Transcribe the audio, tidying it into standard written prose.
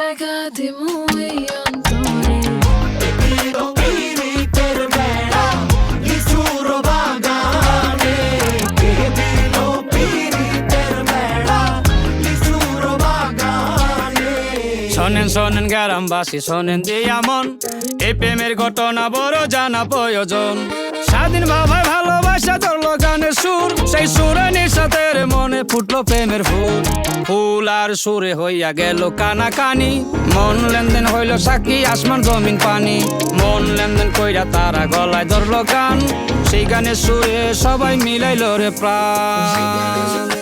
জায়গা দিমু এই অন্তরে। পীড়িতের বেড়া লিচুর বাগানে, কে দিল পীড়িতের বেড়া লিচুর বাগানে। শোনেন শোনেন গ্রামবাসী শোনেন দিয়া মন, এই প্রেমের ঘটনা বড় জানা প্রয়োজন। স্বাধীন ভাবায় ভালোবাসা ধরলো গানের সুর, সেই সুরে নিঃসাতের মনে ফুটলো প্রেমের ফুল। ফুল আর সুরে হইয়া গেল কানাকানি, মন লেনদেন হইল সাক্ষী আসমান জমিন পানি। মন লেনদেন কইরা তারা গলায় ধরলো গান, সেই গানের সুরে সবাই মিলাইল রে প্রাণ।